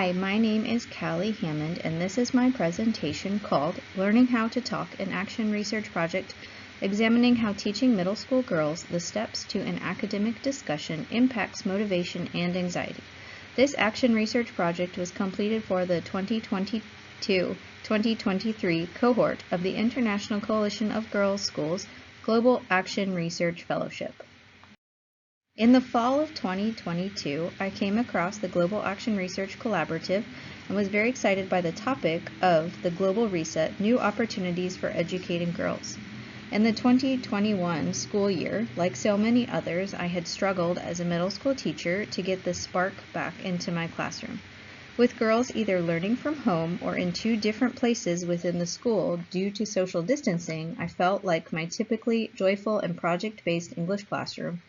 Hi, my name is Callie Hammond, and this is my presentation called Learning How to Talk, an Action Research Project examining how teaching middle school girls the steps to an academic discussion impacts motivation and anxiety. This action research project was completed for the 2022-2023 cohort of the International Coalition of Girls' Schools Global Action Research Fellowship. In the fall of 2022, I came across the Global Action Research Collaborative and was very excited by the topic of the Global Reset, New Opportunities for Educating Girls. In the 2021 school year, like so many others, I had struggled as a middle school teacher to get the spark back into my classroom. With girls either learning from home or in two different places within the school due to social distancing, I felt like my typically joyful and project-based English classroom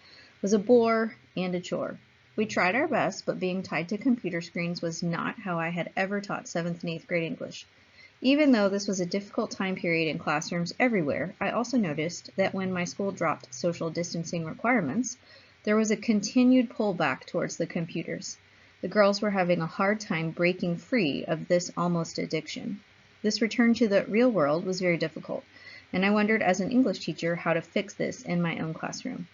was a bore and a chore. We tried our best, but being tied to computer screens was not how I had ever taught 7th and 8th grade English. Even though this was a difficult time period in classrooms everywhere, I also noticed that when my school dropped social distancing requirements, there was a continued pullback towards the computers. The girls were having a hard time breaking free of this almost addiction. This return to the real world was very difficult, and I wondered as an English teacher how to fix this in my own classroom.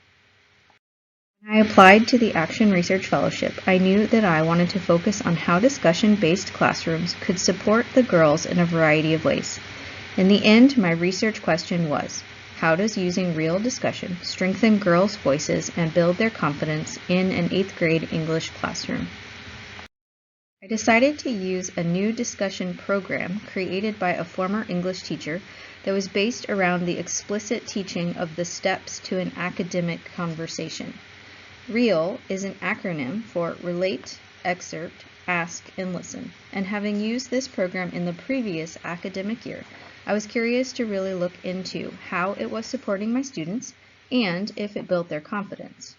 When I applied to the Action Research Fellowship, I knew that I wanted to focus on how discussion-based classrooms could support the girls in a variety of ways. In the end, my research question was, how does using real discussion strengthen girls' voices and build their confidence in an 8th grade English classroom? I decided to use a new discussion program created by a former English teacher that was based around the explicit teaching of the steps to an academic conversation. R.E.A.L is an acronym for Relate, Excerpt, Ask, and Listen, and having used this program in the previous academic year, I was curious to really look into how it was supporting my students and if it built their confidence.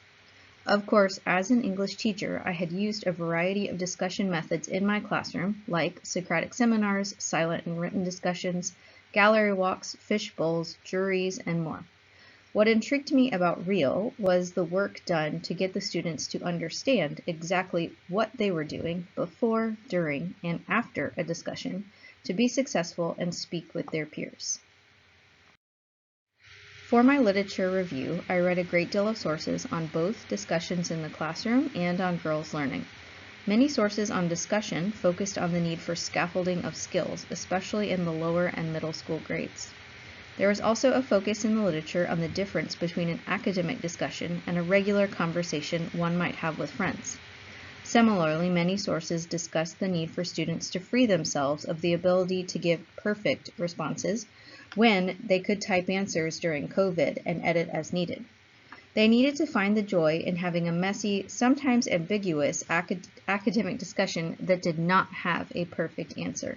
Of course, as an English teacher, I had used a variety of discussion methods in my classroom, like Socratic seminars, silent and written discussions, gallery walks, fish bowls, juries, and more. What intrigued me about R.E.A.L was the work done to get the students to understand exactly what they were doing before, during, and after a discussion to be successful and speak with their peers. For my literature review, I read a great deal of sources on both discussions in the classroom and on girls' learning. Many sources on discussion focused on the need for scaffolding of skills, especially in the lower and middle school grades. There is also a focus in the literature on the difference between an academic discussion and a regular conversation one might have with friends. Similarly, many sources discuss the need for students to free themselves of the ability to give perfect responses when they could type answers during COVID and edit as needed. They needed to find the joy in having a messy, sometimes ambiguous academic discussion that did not have a perfect answer.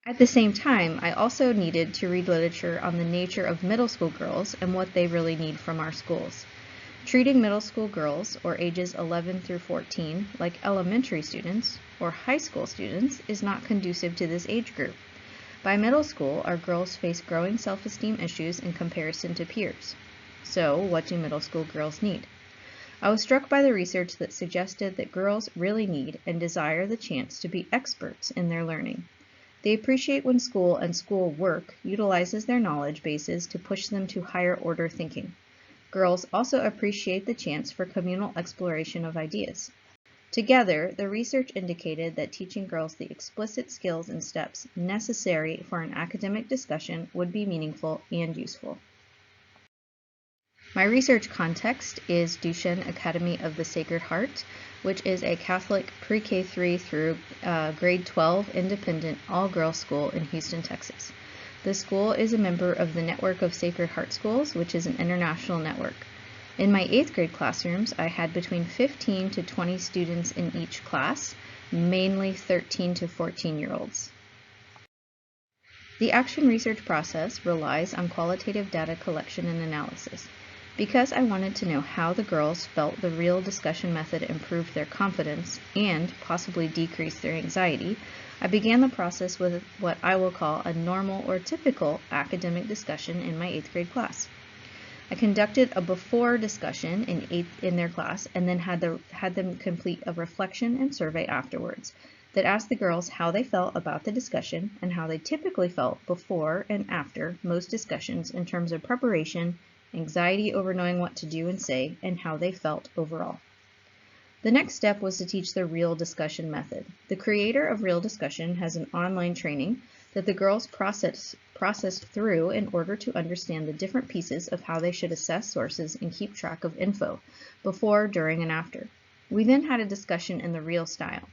At the same time, I also needed to read literature on the nature of middle school girls and what they really need from our schools. Treating middle school girls, or ages 11 through 14, like elementary students or high school students is not conducive to this age group. By middle school, our girls face growing self-esteem issues in comparison to peers. So, what do middle school girls need? I was struck by the research that suggested that girls really need and desire the chance to be experts in their learning. They appreciate when school and school work utilizes their knowledge bases to push them to higher order thinking. Girls also appreciate the chance for communal exploration of ideas. Together, the research indicated that teaching girls the explicit skills and steps necessary for an academic discussion would be meaningful and useful. My research context is Duchenne Academy of the Sacred Heart, which is a Catholic pre-K3 through grade 12 independent all-girls school in Houston, Texas. The school is a member of the Network of Sacred Heart Schools, which is an international network. In my 8th grade classrooms, I had between 15 to 20 students in each class, mainly 13 to 14-year-olds. The action research process relies on qualitative data collection and analysis. Because I wanted to know how the girls felt the R.E.A.L discussion method improved their confidence and possibly decreased their anxiety, I began the process with what I will call a normal or typical academic discussion in my 8th grade class. I conducted a before discussion in their class and then had them complete a reflection and survey afterwards that asked the girls how they felt about the discussion and how they typically felt before and after most discussions in terms of preparation, anxiety over knowing what to do and say, and how they felt overall. The next step was to teach the R.E.A.L discussion method. The creator of R.E.A.L discussion has an online training that the girls processed through in order to understand the different pieces of how they should assess sources and keep track of info before, during, and after. We then had a discussion in the R.E.A.L style.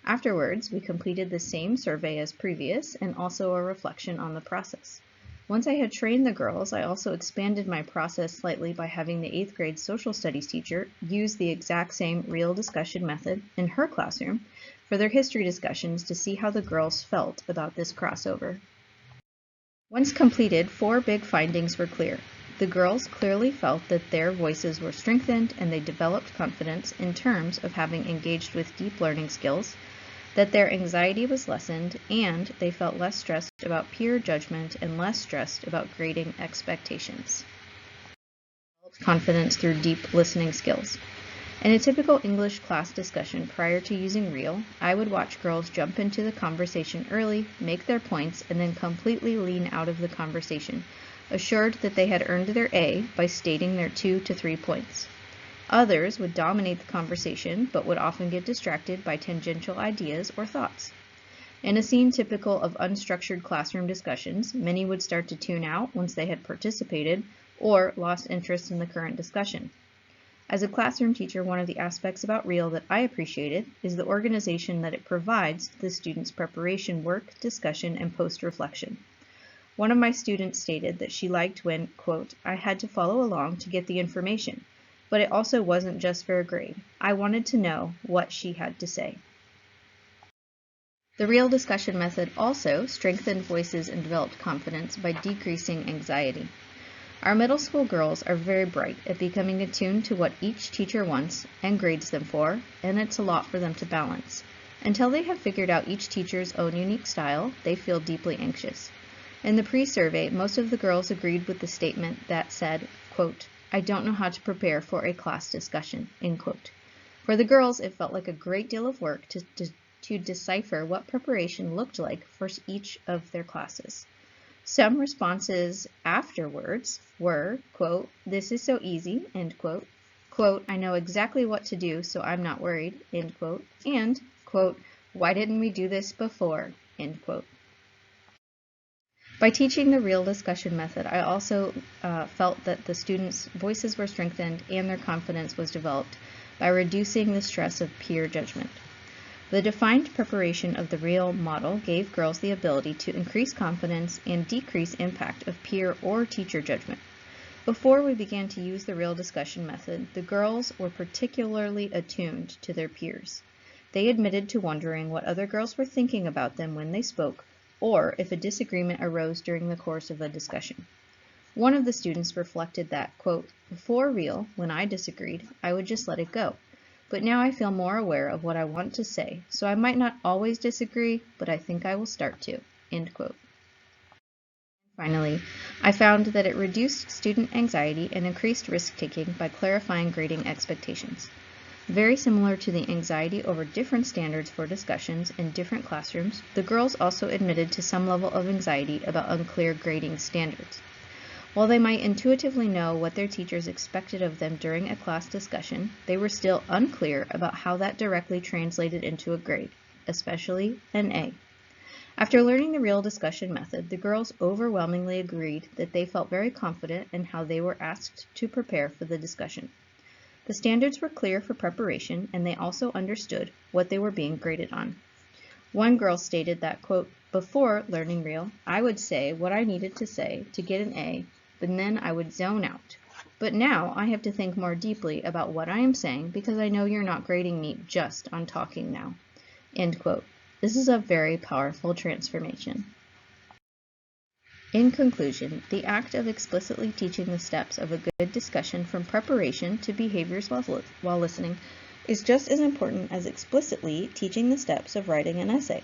Afterwards, we completed the same survey as previous and also a reflection on the process. Once I had trained the girls, I also expanded my process slightly by having the 8th grade social studies teacher use the exact same R.E.A.L discussion method in her classroom for their history discussions to see how the girls felt about this crossover. Once completed, 4 big findings were clear. The girls clearly felt that their voices were strengthened and they developed confidence in terms of having engaged with deep learning skills, that their anxiety was lessened, and they felt less stressed about peer judgment and less stressed about grading expectations. Confidence through deep listening skills. In a typical English class discussion prior to using R.E.A.L, I would watch girls jump into the conversation early, make their points, and then completely lean out of the conversation, assured that they had earned their A by stating their 2 to 3 points. Others would dominate the conversation, but would often get distracted by tangential ideas or thoughts. In a scene typical of unstructured classroom discussions, many would start to tune out once they had participated or lost interest in the current discussion. As a classroom teacher, one of the aspects about R.E.A.L that I appreciated is the organization that it provides to the students' preparation work, discussion, and post-reflection. One of my students stated that she liked when, quote, I had to follow along to get the information, but it also wasn't just for a grade. I wanted to know what she had to say. The R.E.A.L discussion method also strengthened voices and developed confidence by decreasing anxiety. Our middle school girls are very bright at becoming attuned to what each teacher wants and grades them for, and it's a lot for them to balance. Until they have figured out each teacher's own unique style, they feel deeply anxious. In the pre-survey, most of the girls agreed with the statement that said, quote, I don't know how to prepare for a class discussion, end quote. For the girls, it felt like a great deal of work to decipher what preparation looked like for each of their classes. Some responses afterwards were, quote, this is so easy, end quote, quote, I know exactly what to do, so I'm not worried, end quote, and, quote, why didn't we do this before, end quote. By teaching the R.E.A.L discussion method, I also felt that the students' voices were strengthened and their confidence was developed by reducing the stress of peer judgment. The defined preparation of the R.E.A.L model gave girls the ability to increase confidence and decrease impact of peer or teacher judgment. Before we began to use the R.E.A.L discussion method, the girls were particularly attuned to their peers. They admitted to wondering what other girls were thinking about them when they spoke, or if a disagreement arose during the course of a discussion. One of the students reflected that, quote, before R.E.A.L, when I disagreed, I would just let it go. But now I feel more aware of what I want to say, so I might not always disagree, but I think I will start to, end quote. Finally, I found that it reduced student anxiety and increased risk-taking by clarifying grading expectations. Very similar to the anxiety over different standards for discussions in different classrooms, the girls also admitted to some level of anxiety about unclear grading standards. While they might intuitively know what their teachers expected of them during a class discussion, they were still unclear about how that directly translated into a grade, especially an A. After learning the R.E.A.L discussion method, the girls overwhelmingly agreed that they felt very confident in how they were asked to prepare for the discussion. The standards were clear for preparation, and they also understood what they were being graded on. One girl stated that, quote, before learning R.E.A.L, I would say what I needed to say to get an A, but then I would zone out. But now I have to think more deeply about what I am saying because I know you're not grading me just on talking now, end quote. This is a very powerful transformation. In conclusion, the act of explicitly teaching the steps of a good discussion from preparation to behaviors while listening is just as important as explicitly teaching the steps of writing an essay.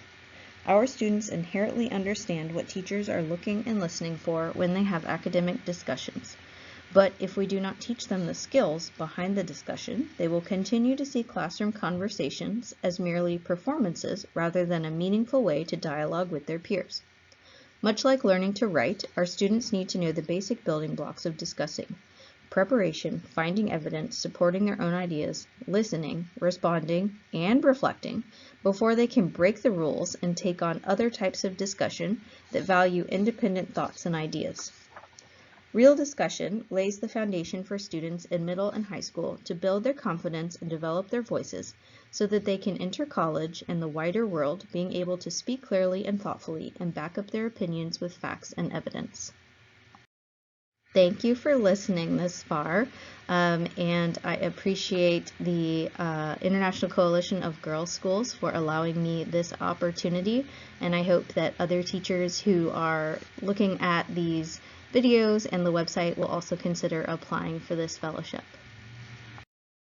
Our students inherently understand what teachers are looking and listening for when they have academic discussions. But if we do not teach them the skills behind the discussion, they will continue to see classroom conversations as merely performances rather than a meaningful way to dialogue with their peers. Much like learning to write, our students need to know the basic building blocks of discussing: preparation, finding evidence, supporting their own ideas, listening, responding, and reflecting before they can break the rules and take on other types of discussion that value independent thoughts and ideas. Real discussion lays the foundation for students in middle and high school to build their confidence and develop their voices so that they can enter college and the wider world being able to speak clearly and thoughtfully and back up their opinions with facts and evidence. Thank you for listening this far, and I appreciate the International Coalition of Girls Schools for allowing me this opportunity, and I hope that other teachers who are looking at these videos and the website will also consider applying for this fellowship.